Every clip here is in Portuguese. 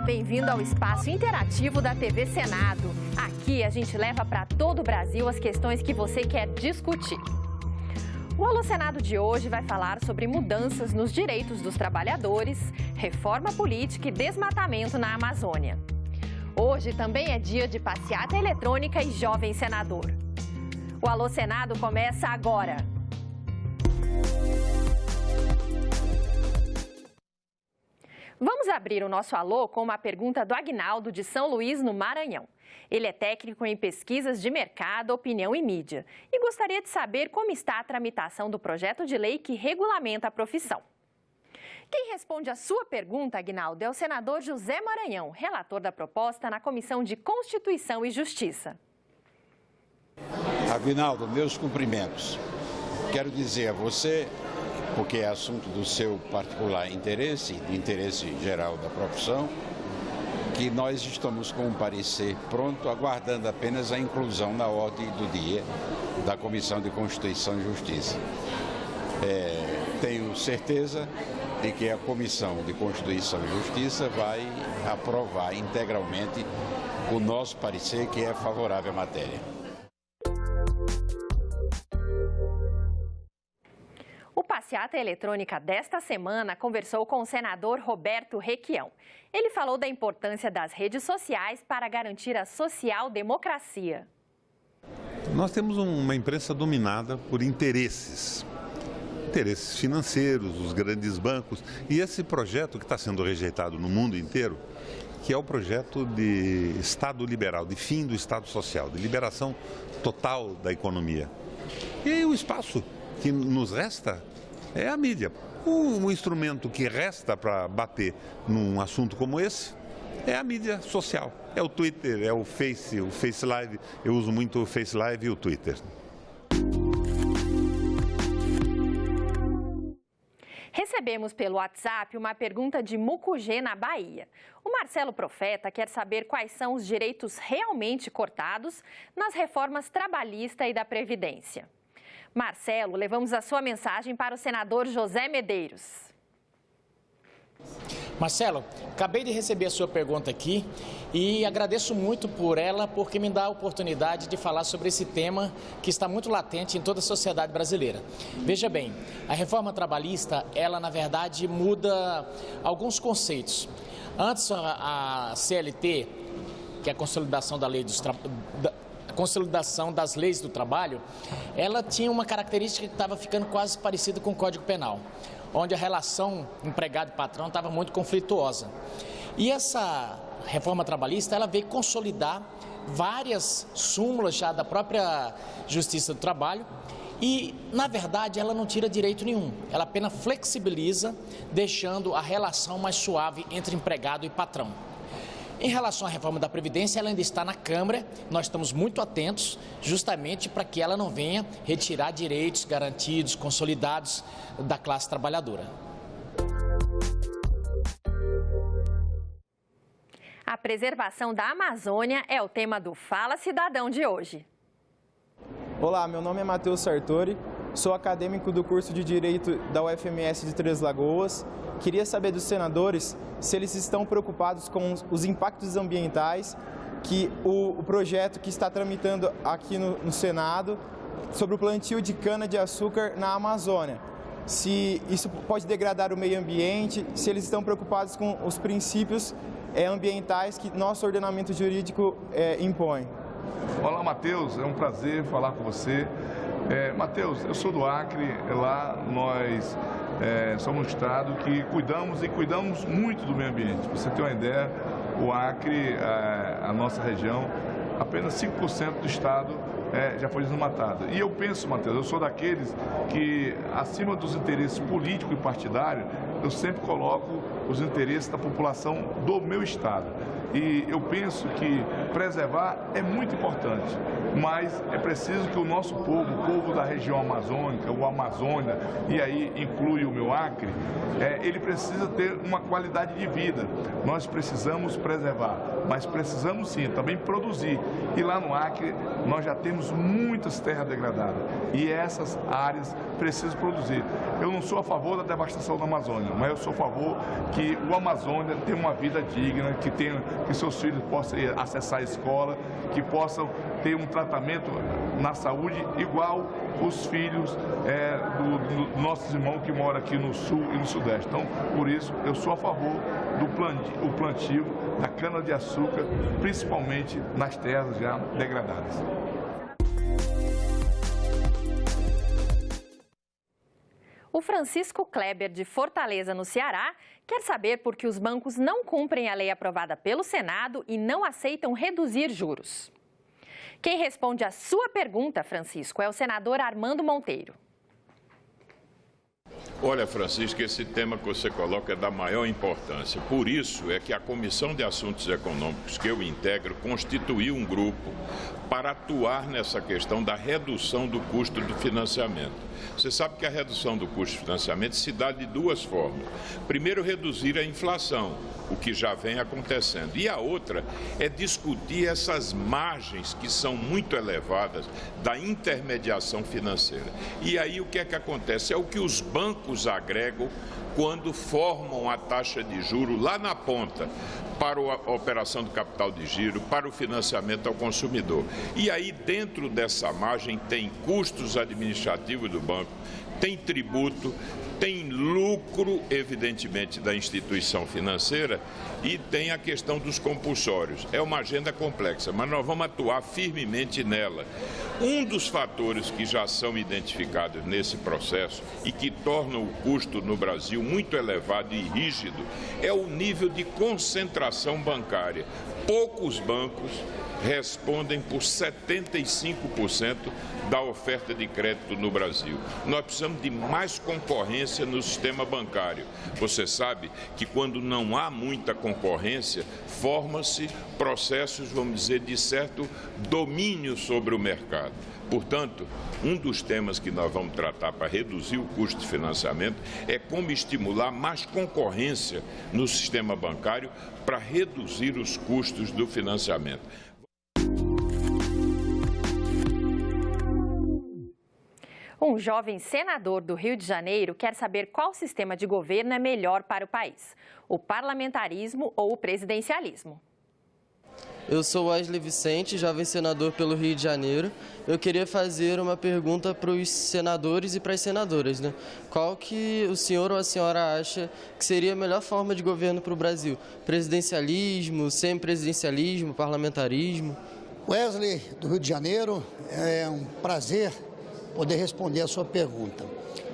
bem-vindo ao espaço interativo da TV Senado. Aqui a gente leva para todo o Brasil as questões que você quer discutir. O Alô Senado de hoje vai falar sobre mudanças nos direitos dos trabalhadores, reforma política e desmatamento na Amazônia. Hoje também é dia de passeata eletrônica e jovem senador. O Alô Senado começa agora. Vamos abrir o nosso alô com uma pergunta do Aguinaldo, de São Luís, no Maranhão. Ele é técnico em pesquisas de mercado, opinião e mídia e gostaria de saber como está a tramitação do projeto de lei que regulamenta a profissão. Quem responde a sua pergunta, Aguinaldo, é o senador José Maranhão, relator da proposta na Comissão de Constituição e Justiça. Aguinaldo, meus cumprimentos. Quero dizer a você, porque é assunto do seu particular interesse, de interesse geral da profissão, que nós estamos com um parecer pronto, aguardando apenas a inclusão na ordem do dia da Comissão de Constituição e Justiça. Tenho certeza de que a Comissão de Constituição e Justiça vai aprovar integralmente o nosso parecer, que é favorável à matéria. O Passeata Eletrônica desta semana conversou com o senador Roberto Requião. Ele falou da importância das redes sociais para garantir a social-democracia. Nós temos uma imprensa dominada por interesses financeiros, os grandes bancos. E esse projeto que está sendo rejeitado no mundo inteiro, que é o projeto de Estado liberal, de fim do Estado social, de liberação total da economia. E aí o espaço que nos resta é a mídia. Um instrumento que resta para bater num assunto como esse é a mídia social. É o Twitter, é o Face Live. Eu uso muito o Face Live e o Twitter. Recebemos pelo WhatsApp uma pergunta de Mucugê, na Bahia. O Marcelo Profeta quer saber quais são os direitos realmente cortados nas reformas trabalhista e da Previdência. Marcelo, levamos a sua mensagem para o senador José Medeiros. Marcelo, acabei de receber a sua pergunta aqui e agradeço muito por ela, porque me dá a oportunidade de falar sobre esse tema que está muito latente em toda a sociedade brasileira. Veja bem, a reforma trabalhista, ela na verdade muda alguns conceitos. Antes a CLT, que é a consolidação da lei consolidação das leis do trabalho, ela tinha uma característica que estava ficando quase parecida com o Código Penal, onde a relação empregado e patrão estava muito conflituosa. E essa reforma trabalhista, ela veio consolidar várias súmulas já da própria Justiça do Trabalho e, na verdade, ela não tira direito nenhum, ela apenas flexibiliza, deixando a relação mais suave entre empregado e patrão. Em relação à reforma da Previdência, ela ainda está na Câmara, nós estamos muito atentos justamente para que ela não venha retirar direitos garantidos, consolidados da classe trabalhadora. A preservação da Amazônia é o tema do Fala Cidadão de hoje. Olá, meu nome é Matheus Sartori, sou acadêmico do curso de Direito da UFMS de Três Lagoas. Queria saber dos senadores se eles estão preocupados com os impactos ambientais que o projeto que está tramitando aqui no Senado sobre o plantio de cana-de-açúcar na Amazônia. Se isso pode degradar o meio ambiente, se eles estão preocupados com os princípios ambientais que nosso ordenamento jurídico impõe. Olá, Matheus, é um prazer falar com você. Matheus, eu sou do Acre, lá nós somos um estado que cuidamos muito do meio ambiente. Pra você ter uma ideia, o Acre, a nossa região, apenas 5% do estado já foi desmatada. E eu penso, Matheus, eu sou daqueles que, acima dos interesses políticos e partidários, eu sempre coloco os interesses da população do meu estado. E eu penso que preservar é muito importante, mas é preciso que o nosso povo, o povo da região amazônica, o Amazônia, e aí inclui o meu Acre, ele precisa ter uma qualidade de vida. Nós precisamos preservar, mas precisamos sim também produzir. E lá no Acre nós já temos muitas terras degradadas e essas áreas precisam produzir. Eu não sou a favor da devastação da Amazônia, mas eu sou a favor que o Amazônia tenha uma vida digna, que seus filhos possam acessar a escola, que possam ter um tratamento na saúde igual os filhos dos nossos irmãos que moram aqui no Sul e no Sudeste. Então, por isso, eu sou a favor do plantio da cana-de-açúcar, principalmente nas terras já degradadas. O Francisco Kleber, de Fortaleza, no Ceará, quer saber por que os bancos não cumprem a lei aprovada pelo Senado e não aceitam reduzir juros. Quem responde a sua pergunta, Francisco, é o senador Armando Monteiro. Olha, Francisco, esse tema que você coloca é da maior importância. Por isso é que a Comissão de Assuntos Econômicos, que eu integro, constituiu um grupo para atuar nessa questão da redução do custo do financiamento. Você sabe que a redução do custo de financiamento se dá de duas formas. Primeiro, reduzir a inflação, o que já vem acontecendo. E a outra é discutir essas margens que são muito elevadas da intermediação financeira. E aí o que é que acontece? É o que os bancos agregam quando formam a taxa de juros lá na ponta para a operação do capital de giro, para o financiamento ao consumidor. E aí, dentro dessa margem, tem custos administrativos do banco, tem tributo, tem lucro, evidentemente, da instituição financeira e tem a questão dos compulsórios. É uma agenda complexa, mas nós vamos atuar firmemente nela. Um dos fatores que já são identificados nesse processo e que tornam o custo no Brasil muito elevado e rígido é o nível de concentração bancária. Poucos bancos respondem por 75% da oferta de crédito no Brasil. Nós precisamos de mais concorrência no sistema bancário. Você sabe que quando não há muita concorrência, forma-se processos, vamos dizer, de certo domínio sobre o mercado. Portanto, um dos temas que nós vamos tratar para reduzir o custo de financiamento é como estimular mais concorrência no sistema bancário para reduzir os custos do financiamento. Um jovem senador do Rio de Janeiro quer saber qual sistema de governo é melhor para o país: o parlamentarismo ou o presidencialismo. Eu sou Wesley Vicente, jovem senador pelo Rio de Janeiro. Eu queria fazer uma pergunta para os senadores e para as senadoras, né? Qual que o senhor ou a senhora acha que seria a melhor forma de governo para o Brasil? Presidencialismo, semipresidencialismo, parlamentarismo? Wesley, do Rio de Janeiro, é um prazer poder responder a sua pergunta.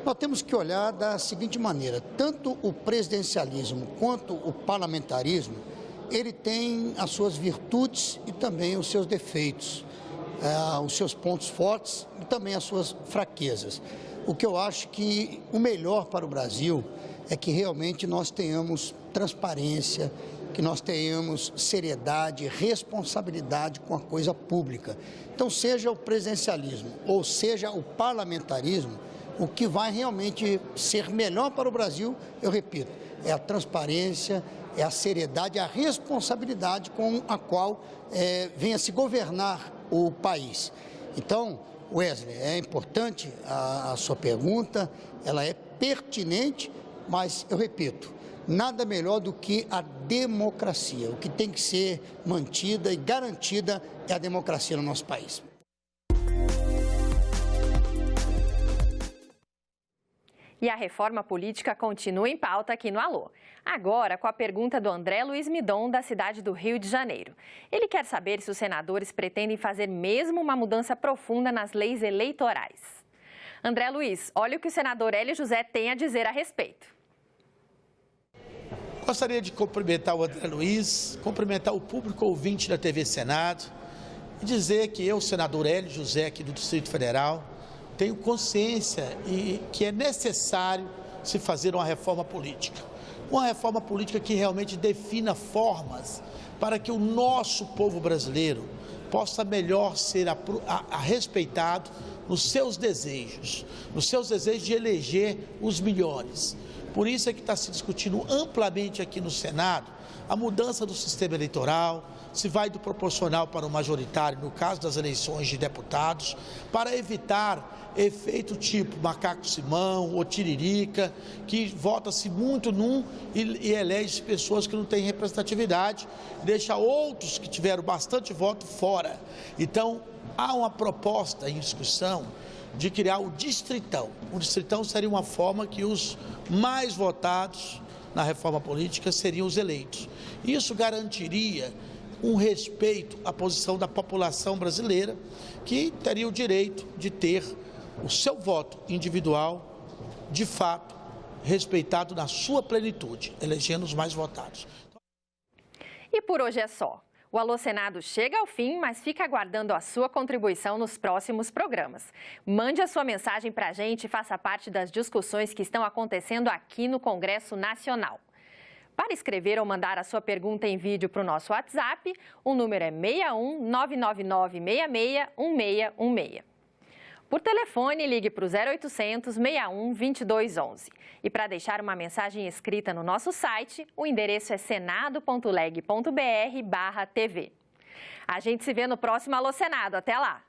Nós temos que olhar da seguinte maneira: tanto o presidencialismo quanto o parlamentarismo, ele tem as suas virtudes e também os seus defeitos, os seus pontos fortes e também as suas fraquezas. O que eu acho que o melhor para o Brasil é que realmente nós tenhamos transparência, que nós tenhamos seriedade, responsabilidade com a coisa pública. Então, seja o presidencialismo ou seja o parlamentarismo, o que vai realmente ser melhor para o Brasil, eu repito, é a transparência, é a seriedade, a responsabilidade com a qual venha se governar o país. Então, Wesley, é importante a sua pergunta, ela é pertinente, mas eu repito, nada melhor do que a democracia. O que tem que ser mantida e garantida é a democracia no nosso país. E a reforma política continua em pauta aqui no Alô. Agora, com a pergunta do André Luiz Midon, da cidade do Rio de Janeiro. Ele quer saber se os senadores pretendem fazer mesmo uma mudança profunda nas leis eleitorais. André Luiz, olha o que o senador Hélio José tem a dizer a respeito. Gostaria de cumprimentar o André Luiz, cumprimentar o público ouvinte da TV Senado e dizer que eu, senador Hélio José, aqui do Distrito Federal, tenho consciência e que é necessário se fazer uma reforma política. uma reforma política que realmente defina formas para que o nosso povo brasileiro possa melhor ser respeitado nos seus desejos de eleger os melhores. Por isso é que está se discutindo amplamente aqui no Senado a mudança do sistema eleitoral, se vai do proporcional para o majoritário, no caso das eleições de deputados, para evitar efeito tipo macaco-simão ou tiririca, que vota-se muito num e elege pessoas que não têm representatividade, deixa outros que tiveram bastante voto fora. Então, há uma proposta em discussão de criar o distritão. O distritão seria uma forma que os mais votados na reforma política seriam os eleitos. Isso garantiria um respeito à posição da população brasileira, que teria o direito de ter o seu voto individual, de fato, respeitado na sua plenitude, elegendo os mais votados. E por hoje é só. O Alô Senado chega ao fim, mas fica aguardando a sua contribuição nos próximos programas. Mande a sua mensagem para a gente e faça parte das discussões que estão acontecendo aqui no Congresso Nacional. Para escrever ou mandar a sua pergunta em vídeo para o nosso WhatsApp, o número é 61 999 66 1616. Por telefone, ligue para o 0800 61 2211. E para deixar uma mensagem escrita no nosso site, o endereço é senado.leg.br/TV. A gente se vê no próximo Alô Senado. Até lá!